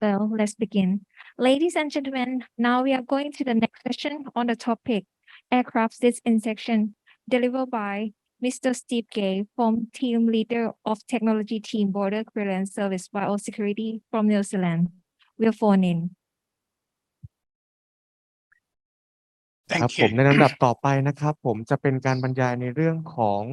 Well, let's begin. Ladies and gentlemen, now we are going to the next session on the topic aircraft disinsection, delivered by Mr. Steve Gay from Team Leader of Technology Team Border Clearance Service Biosecurity from New Zealand. We'll phone in. ครับผมในลำดับต่อไปนะครับผมจะเป็นการบรรยายในเรื่องของ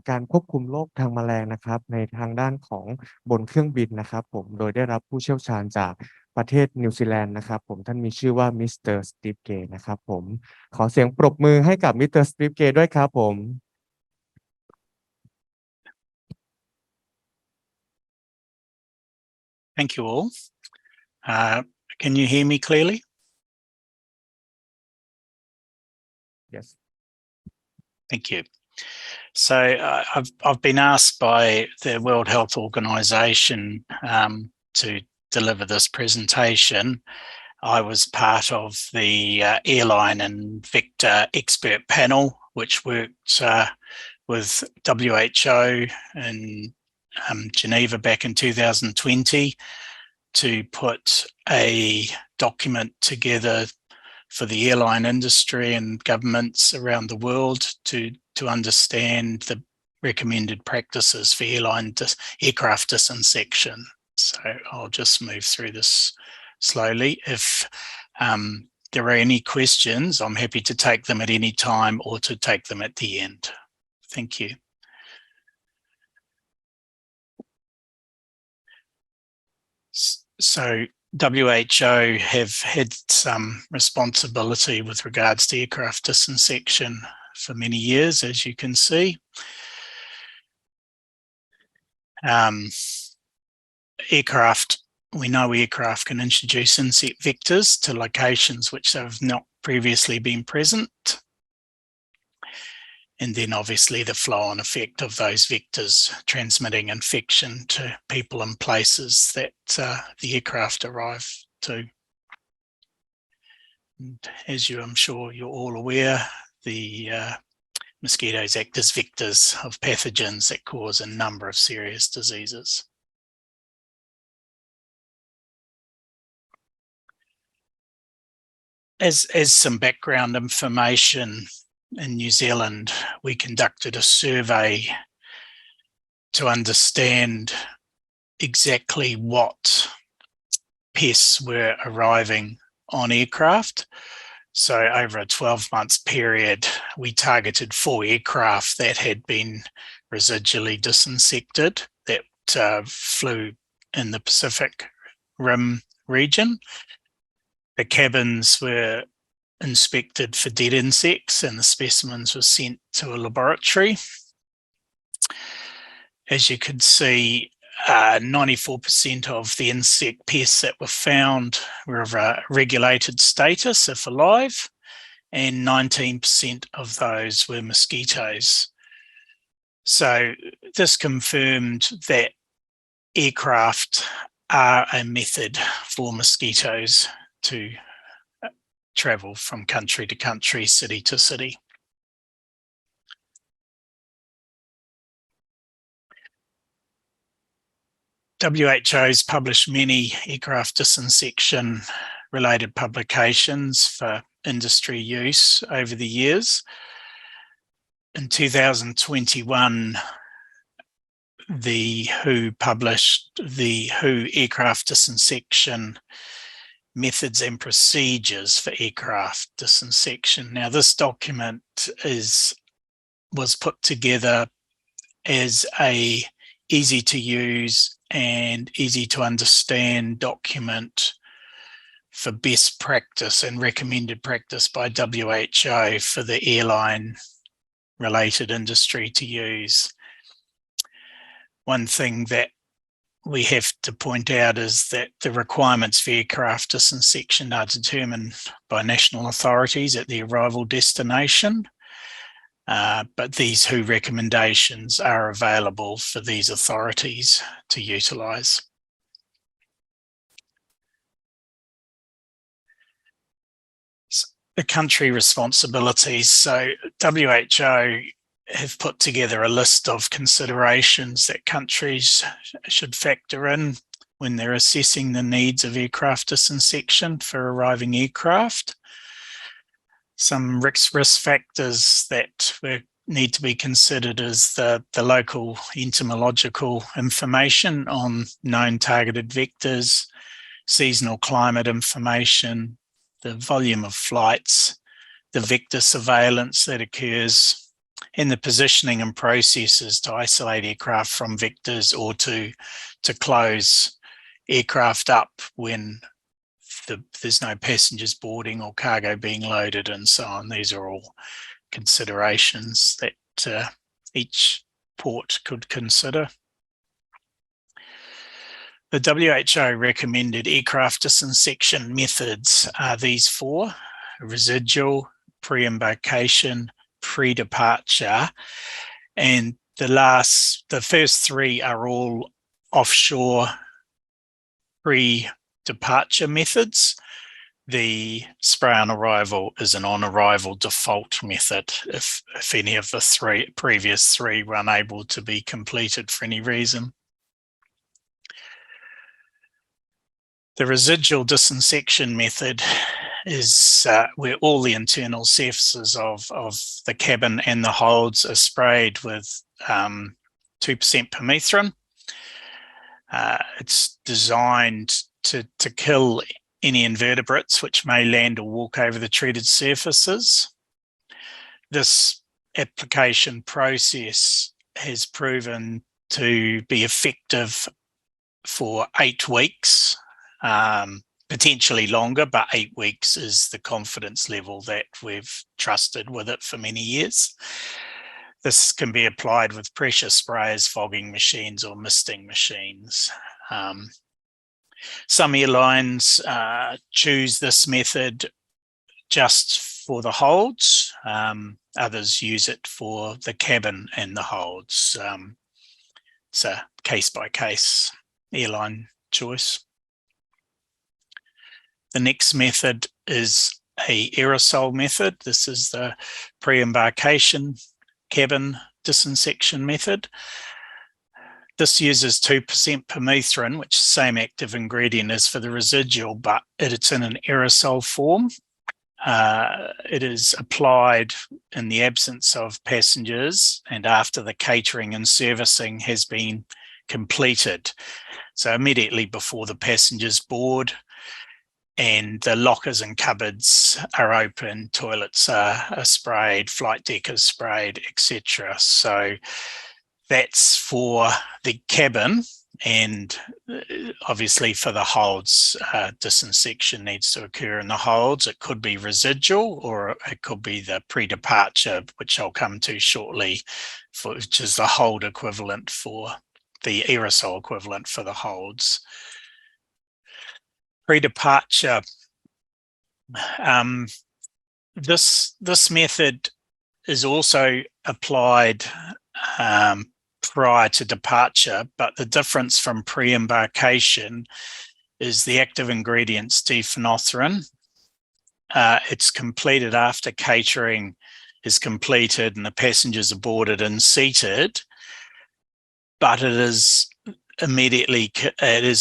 การควบคุมโรคทางแมลงนะครับในทางด้านของบนเครื่องบินนะครับผมโดยได้รับผู้เชี่ยวชาญจากประเทศนิวซีแลนด์นะครับผมท่านมีชื่อว่ามิสเตอร์สตีฟเกย์นะครับผมขอเสียงปรบมือให้กับมิสเตอร์สตีฟเกย์ด้วยครับผม Thank you all. Can you hear me clearly? Yes. Thank you. So I've been asked by the World Health Organization to deliver this presentation. I was part of the airline and vector expert panel, which worked with WHO in Geneva back in 2020 to put a document together for the airline industry and governments around the world to understand the recommended practices for aircraft disinsection. So I'll just move through this slowly. If there are any questions, I'm happy to take them at any time or to take them at the end. Thank you. So WHO have had some responsibility with regards to aircraft disinsection for many years, as you can see. We know aircraft can introduce insect vectors to locations which have not previously been present. And then obviously the flow-on effect of those vectors transmitting infection to people and places that the aircraft arrive to. And as I'm sure you're all aware, the mosquitoes act as vectors of pathogens that cause a number of serious diseases. As some background information, in New Zealand, we conducted a survey to understand exactly what pests were arriving on aircraft. So over a 12-month period, we targeted 4 aircraft that had been residually disinfected that flew in the Pacific Rim region. The cabins were inspected for dead insects and the specimens were sent to a laboratory. As you could see, 94% of the insect pests that were found were of a regulated status if alive, and 19% of those were mosquitoes. So this confirmed that aircraft are a method for mosquitoes to travel from country to country, city to city. WHO has published many aircraft disinsection related publications for industry use over the years. In 2021, the WHO published the WHO aircraft disinsection methods and procedures for aircraft disinsection. Now, this document was put together as a easy to use and easy to understand document for best practice and recommended practice by WHO for the airline related industry to use. One thing that we have to point out is that the requirements for aircraft disinsection are determined by national authorities at the arrival destination, but these WHO recommendations are available for these authorities to utilise. The country responsibilities. So WHO have put together a list of considerations that countries should factor in when they're assessing the needs of aircraft disinsection for arriving aircraft. Some risk factors that need to be considered is the local entomological information on known targeted vectors, seasonal climate information, the volume of flights, the vector surveillance that occurs, and the positioning and processes to isolate aircraft from vectors or to close aircraft up when there's no passengers boarding or cargo being loaded and so on. These are all considerations that each port could consider. The WHO recommended aircraft disinsection methods are these four: residual, pre-embarkation, pre-departure, and the first three are all offshore pre-departure methods. The spray on arrival is an on-arrival default method if any of the previous three were unable to be completed for any reason. The residual disinsection method is where all the internal surfaces of the cabin and the holds are sprayed with 2% permethrin. It's designed to kill any invertebrates which may land or walk over the treated surfaces. This application process has proven to be effective for 8 weeks, potentially longer, but 8 weeks is the confidence level that we've trusted with it for many years. This can be applied with pressure sprayers, fogging machines, or misting machines. Some airlines choose this method just for the holds. Others use it for the cabin and the holds. It's a case-by-case airline choice. The next method is an aerosol method. This is the pre-embarkation cabin disinsection method. This uses 2% permethrin, which is the same active ingredient as for the residual, but it's in an aerosol form. It is applied in the absence of passengers and after the catering and servicing has been completed. So immediately before the passengers board and the lockers and cupboards are open, toilets are sprayed, flight deck is sprayed, etc. So that's for the cabin, and obviously for the holds, disinsection needs to occur in the holds. It could be residual or it could be the pre-departure, which I'll come to shortly, which is the hold equivalent for the aerosol equivalent for the holds. Pre-departure, this method is also applied prior to departure, but the difference from pre-embarkation is the active ingredient's diphenothrone. It's completed after catering is completed and the passengers are boarded and seated, but it is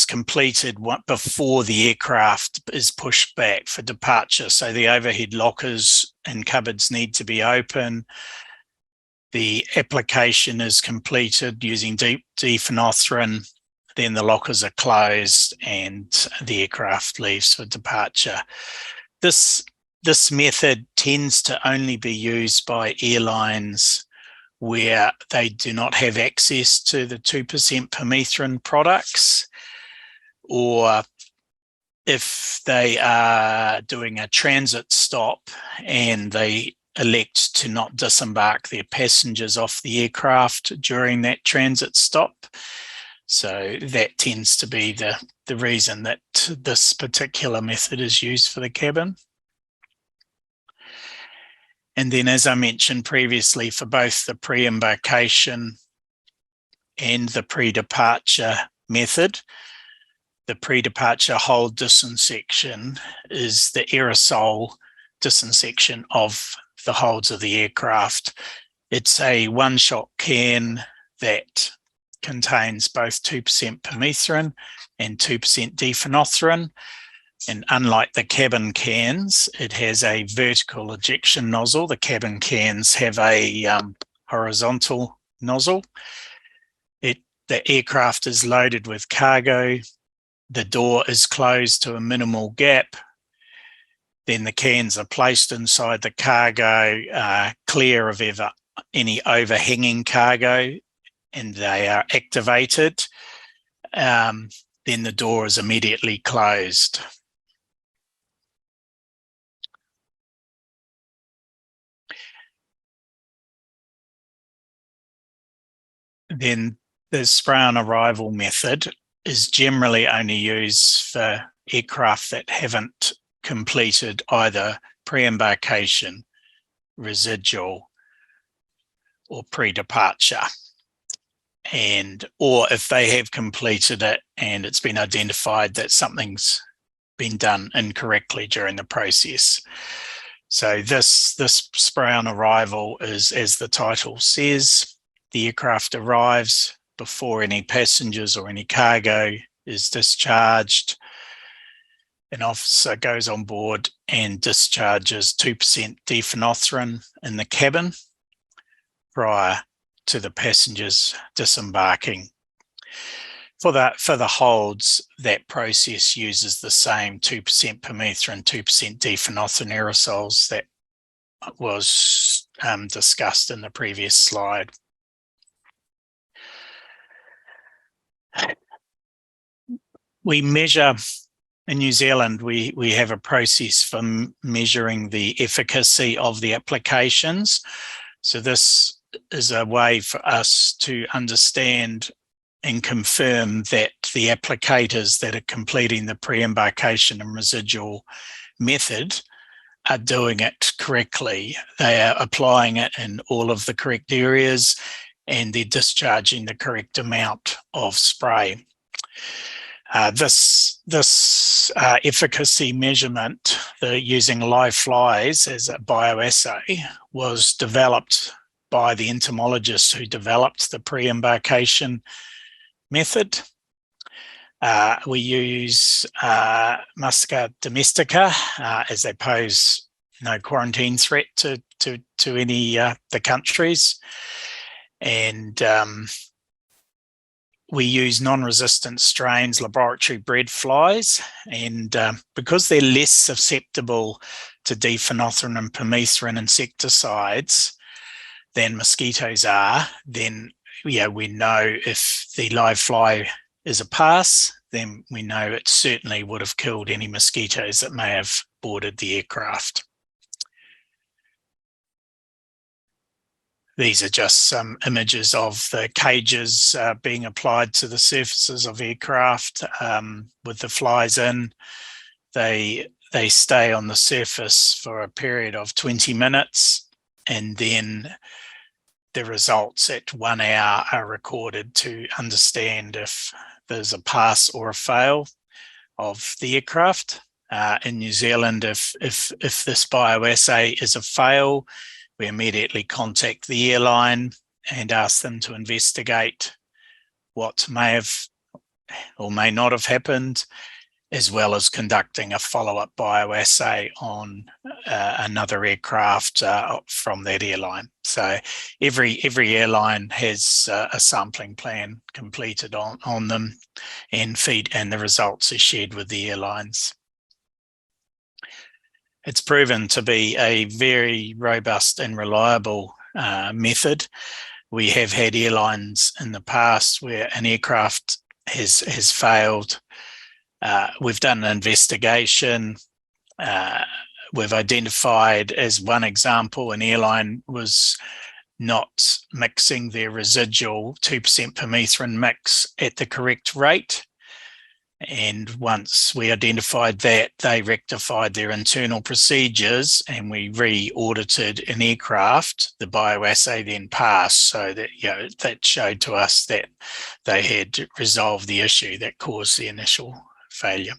completed before the aircraft is pushed back for departure. So the overhead lockers and cupboards need to be open. The application is completed using diphenothrone, then the lockers are closed and the aircraft leaves for departure. This method tends to only be used by airlines where they do not have access to the 2% permethrin products, or if they are doing a transit stop and they elect to not disembark their passengers off the aircraft during that transit stop. So that tends to be the reason that this particular method is used for the cabin. And then, as I mentioned previously, for both the pre-embarkation and the pre-departure method, the pre-departure hold disinsection is the aerosol disinsection of the holds of the aircraft. It's a one-shot can that contains both 2% permethrin and 2% diphenothirin. And unlike the cabin cans, it has a vertical ejection nozzle. The cabin cans have a horizontal nozzle. The aircraft is loaded with cargo. The door is closed to a minimal gap. Then the cans are placed inside the cargo, clear of any overhanging cargo, and they are activated. Then the door is immediately closed. Then the spray on arrival method is generally only used for aircraft that haven't completed either pre-embarkation, residual, or pre-departure. Or if they have completed it and it's been identified that something's been done incorrectly during the process. So this spray on arrival is, as the title says, the aircraft arrives before any passengers or any cargo is discharged. An officer goes on board and discharges 2% diphenothirin in the cabin prior to the passengers disembarking. For the holds, that process uses the same 2% permethrin, 2% diphenothirin aerosols that was discussed in the previous slide. We measure, in New Zealand, we have a process for measuring the efficacy of the applications. So this is a way for us to understand and confirm that the applicators that are completing the pre-embarkation and residual method are doing it correctly. They are applying it in all of the correct areas and they're discharging the correct amount of spray. This efficacy measurement, using live flies as a bioassay, was developed by the entomologists who developed the pre-embarkation method. We use Musca domestica as they pose no quarantine threat to any the countries, and we use non-resistant strains, laboratory bred flies, and because they're less susceptible to diphenothirin and permethrin insecticides than mosquitoes are, then we know if the live fly is a pass, then we know it certainly would have killed any mosquitoes that may have boarded the aircraft. These are just some images of the cages being applied to the surfaces of aircraft with the flies in. They stay on the surface for a period of 20 minutes, and then the results at 1 hour are recorded to understand if there's a pass or a fail of the aircraft. In New Zealand, if this bioassay is a fail, we immediately contact the airline and ask them to investigate what may have or may not have happened, as well as conducting a follow-up bioassay on another aircraft from that airline. So every airline has a sampling plan completed on them, and the results are shared with the airlines. It's proven to be a very robust and reliable method. We have had airlines in the past where an aircraft has failed. We've done an investigation. We've identified, as one example, an airline was not mixing their residual 2% permethrin mix at the correct rate. And once we identified that, they rectified their internal procedures and we re-audited an aircraft. The bioassay then passed, so that that showed to us that they had resolved the issue that caused the initial failure.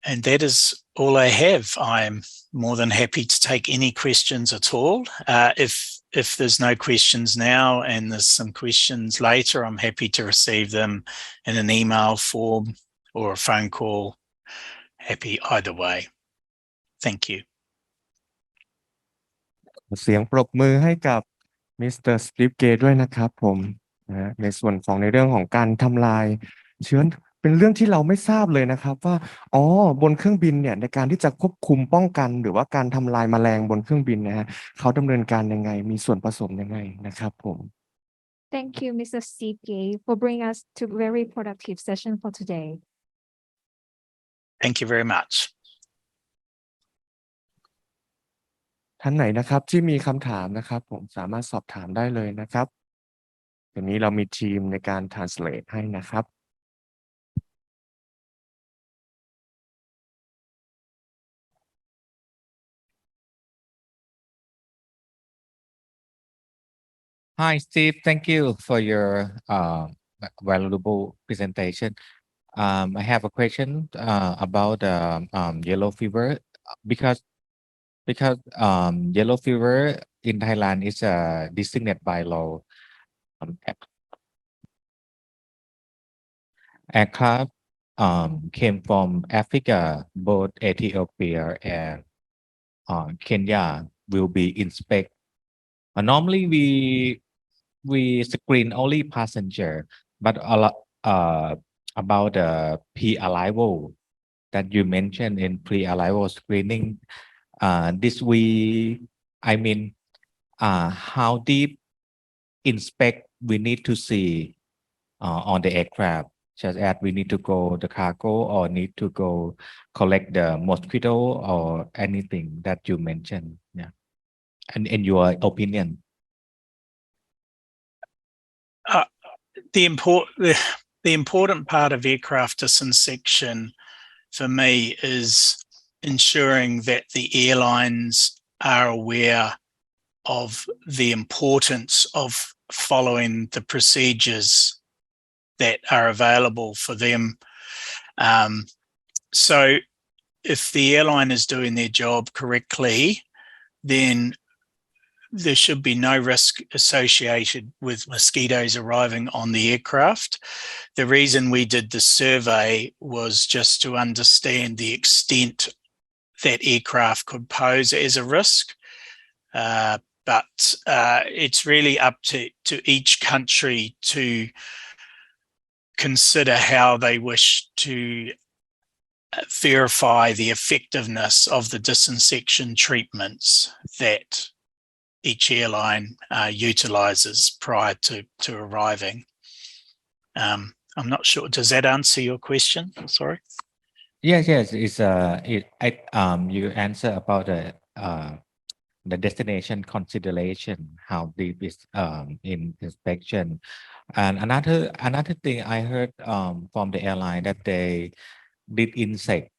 And that is all I have. I'm more than happy to take any questions at all. If if there's no questions now and there's some questions later, I'm happy to receive them in an email form or a phone call. Happy either way. Thank you. เสียงปรบมือให้กับมิสเตอร์สตีฟเกย์ด้วยนะครับผมนะในส่วนของในเรื่องของการทำลายเชื้อเป็นเรื่องที่เราไม่ทราบเลยนะครับว่าบนเครื่องบินเนี่ยในการที่จะควบคุมป้องกันหรือว่าการทำลายแมลงบนเครื่องบินนะฮะเขาดำเนินการยังไงมีส่วนผสมยังไงนะครับผม Thank you, Mr. Steve Gay, for bringing us to a very productive session for today. Thank you very much. ท่านไหนนะครับที่มีคำถามนะครับผมสามารถสอบถามได้เลยนะครับเดี๋ยวนี้เรามีทีมในการ translate ให้นะครับ Hi, Steve. Thank you for your valuable presentation. I have a question about yellow fever because yellow fever in Thailand is designated by law. Aircraft came from Africa, both Ethiopia and Kenya will be inspected. Normally we screen only passenger, but a lot about the pre-arrival that you mentioned in pre-arrival screening. How deep inspect we need to see on the aircraft, such as we need to go the cargo or need to go collect the mosquito or anything that you mentioned. Yeah. And in your opinion, the important part of aircraft disinsection for me is ensuring that the airlines are aware of the importance of following the procedures that are available for them. So if the airline is doing their job correctly, then there should be no risk associated with mosquitoes arriving on the aircraft. The reason we did the survey was just to understand the extent that aircraft could pose as a risk. But it's really up to each country to consider how they wish to verify the effectiveness of the disinsection treatments that each airline utilizes prior to arriving. I'm not sure. Does that answer your question? Sorry. yes. It's you answer about the destination consideration, how deep is in inspection, and another thing I heard from the airline that they did insect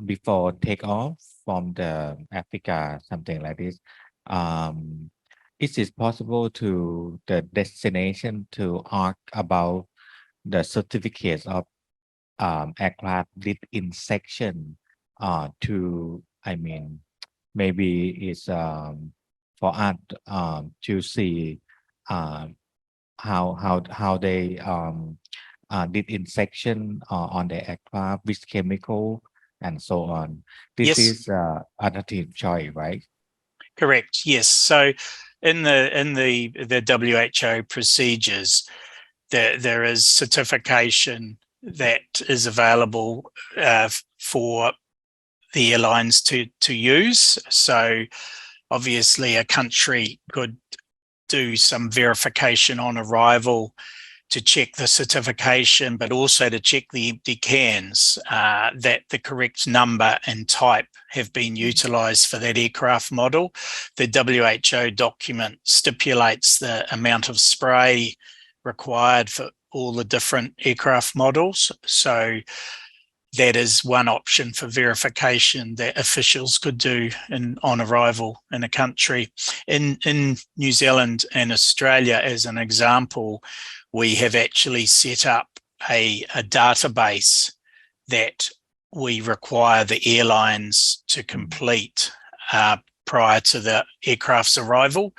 before takeoff from the Africa, something like this. Is it possible to the destination to ask about the certificates of aircraft disinsection to maybe it's for us to see how they disinsection on the aircraft with chemical and so on. This Yes. is alternative choice, right? Correct. Yes. So in the WHO procedures, there is certification that is available for the airlines to use. So obviously a country could do some verification on arrival to check the certification, but also to check the empty cans that the correct number and type have been utilized for that aircraft model. The WHO document stipulates the amount of spray required for all the different aircraft models. So that is one option for verification that officials could do on arrival in a country. In New Zealand and Australia, as an example, we have actually set up a database that we require the airlines to complete prior to the aircraft's arrival.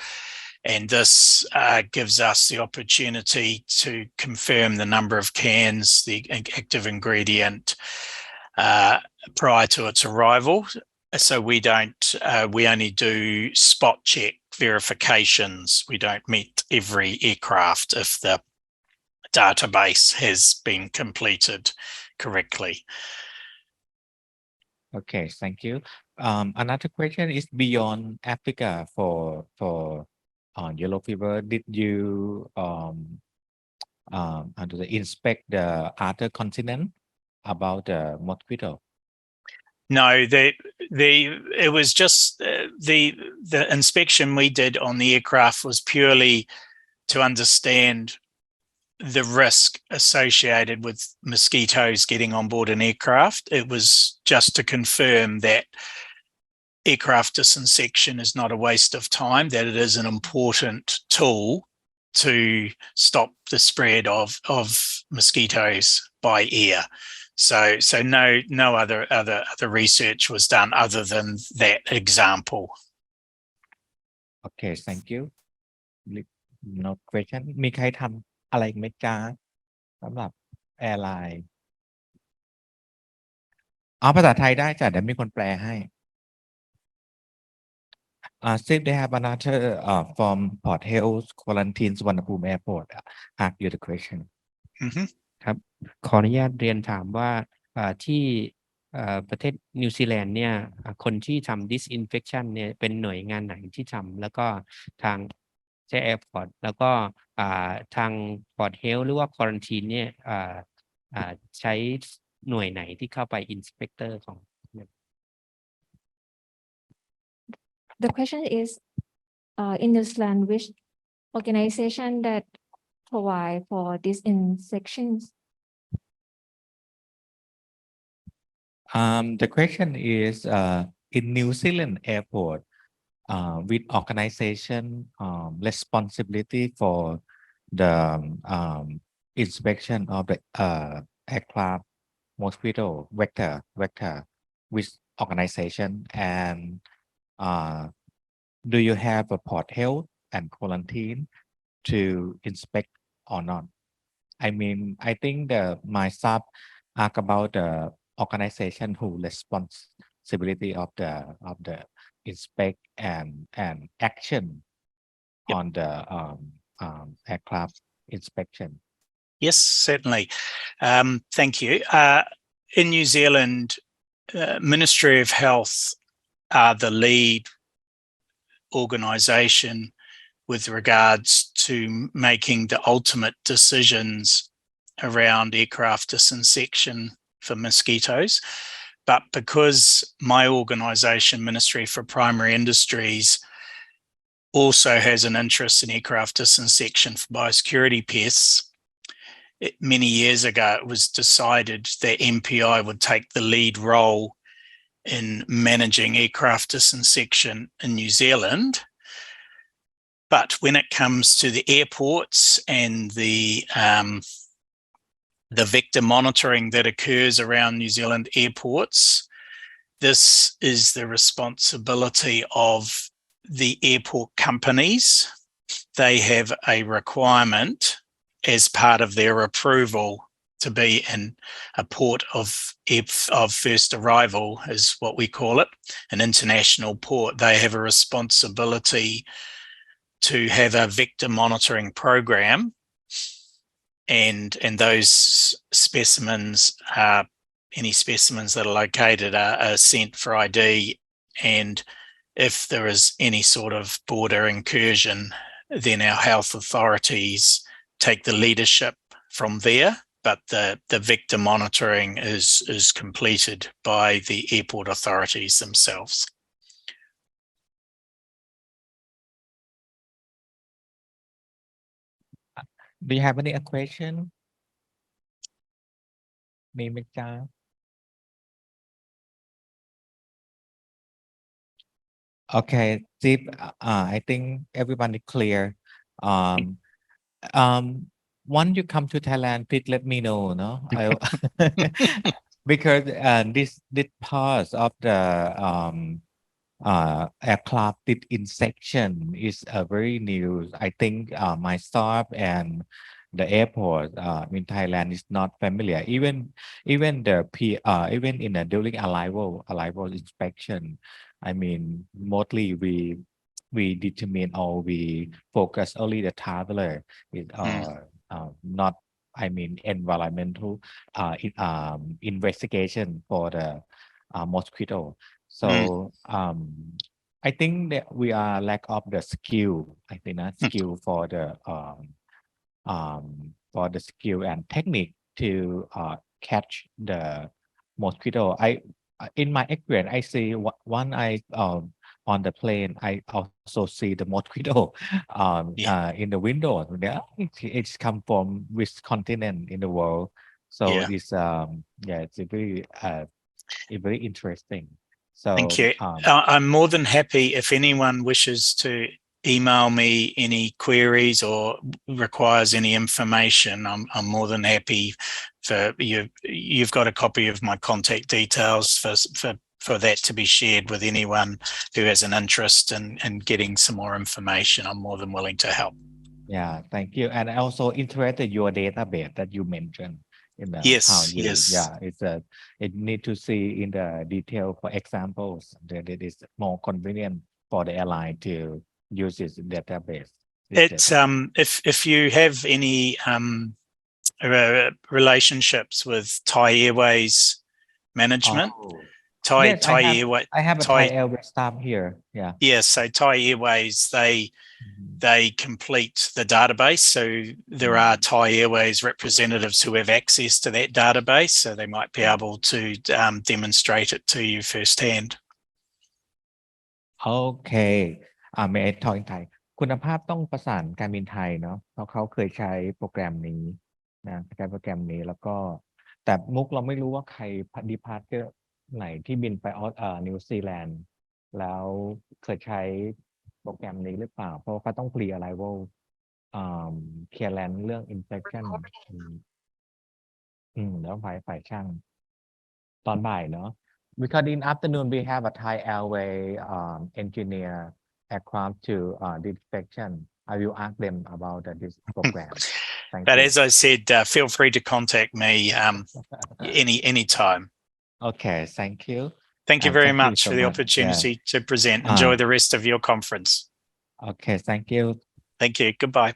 And this gives us the opportunity to confirm the number of cans, the active ingredient, prior to its arrival. So we only do spot check verifications. We don't meet every aircraft if the database has been completed correctly. Okay, thank you. Another question is beyond Africa for yellow fever. Did you inspect the other continent about the mosquito? No, it was just the inspection we did on the aircraft was purely to understand the risk associated with mosquitoes getting on board an aircraft. It was just to confirm that aircraft disinsection is not a waste of time, that it is an important tool to stop the spread of mosquitoes by air. So no other research was done other than that example. Okay, thank you. No question. มีใครทำอะไรไหมจ๊ะสำหรับแอร์ไลน์ภาษาไทยได้จ้ะเดี๋ยวมีคนแปลให้Still they have another from Port Health Quarantine สุวรรณภูมิ Airport ask you the question ครับขออนุญาตเรียนถามว่าที่ประเทศนิวซีแลนด์เนี่ยคนที่ทำ disinfection เนี่ยเป็นหน่วยงานไหนที่ทำแล้วก็ทางใช้ Airport แล้วก็ทาง Port Health หรือว่า Quarantine เนี่ยใช้หน่วยไหนที่เข้าไป inspector ของThe question is, in New Zealand, which organization that provide for disinfections? The question is in New Zealand airport with organization responsibility for the inspection of the aircraft mosquito vector with organization and do you have a port health and quarantine to inspect or not? I think my staff ask about the organization who responsibility of the inspect and action on the aircraft inspection. Yes, certainly. Thank you. In New Zealand, Ministry of Health are the lead organisation with regards to making the ultimate decisions around aircraft disinsection for mosquitoes. But because my organisation, Ministry for Primary Industries, also has an interest in aircraft disinsection for biosecurity pests, many years ago it was decided that MPI would take the lead role in managing aircraft disinsection in New Zealand. But when it comes to the airports and the vector monitoring that occurs around New Zealand airports, this is the responsibility of the airport companies. They have a requirement as part of their approval to be in a port of first arrival, is what we call it, an international port. They have a responsibility to have a vector monitoring program, and those specimens are any specimens that are located are sent for ID, and if there is any sort of border incursion, then our health authorities take the leadership from there. But the vector monitoring is completed by the airport authorities themselves. Do you have any question? Me, Mr. Okay, Steve, I think everyone is clear. Once you come to Thailand, please let me know, no? Because this part of the aircraft disinsection is a very new. I think my staff and the airport in Thailand is not familiar. Even even in a during arrival inspection, I mean mostly we determine or we focus only the traveler is not. I mean environmental investigation for the mosquito. So I think that we are lack of the skill. I think that skill for the skill and technique to catch the mosquito. In my experience, I see one on the plane. I also see the mosquito in the window. It's come from which continent in the world. So it's it's very interesting. So thank you. I'm more than happy if anyone wishes to email me any queries or requires any information. I'm more than happy for you. You've got a copy of my contact details for that to be shared with anyone who has an interest in getting some more information. I'm more than willing to help. Yeah, thank you. And I also interested your database that you mentioned. Yes. It need to see in the detail for examples that it is more convenient for the airline to use this database. It's if you have any relationships with Thai Airways management. Thai Airways. I have a Thai Airways staff here. Yeah. Yes, so Thai Airways they complete the database. So there are Thai Airways representatives who have access to that database, so they might be able to demonstrate it to you firsthand. Okay. May I talk in Thai? คุณภาพต้องประสานการบินไทยเนาะเพราะเขาเคยใช้โปรแกรมนี้นะใช้โปรแกรมนี้แล้วก็แต่มุกเราไม่รู้ว่าใครดีพาร์ตเตอร์ไหนที่บินไปนิวซีแลนด์แล้วเคยใช้โปรแกรมนี้หรือเปล่าเพราะเขาต้อง pre-arrival clearance เรื่อง inspection แล้วฝ่ายช่างตอนบ่ายเนาะ because in afternoon we have a Thai Airway engineer aircraft to disinfection. I will ask them about this program. But as I said, feel free to contact me any time. Okay, thank you. Thank you very much for the opportunity to present. Enjoy the rest of your conference. Okay, thank you. Thank you. Goodbye.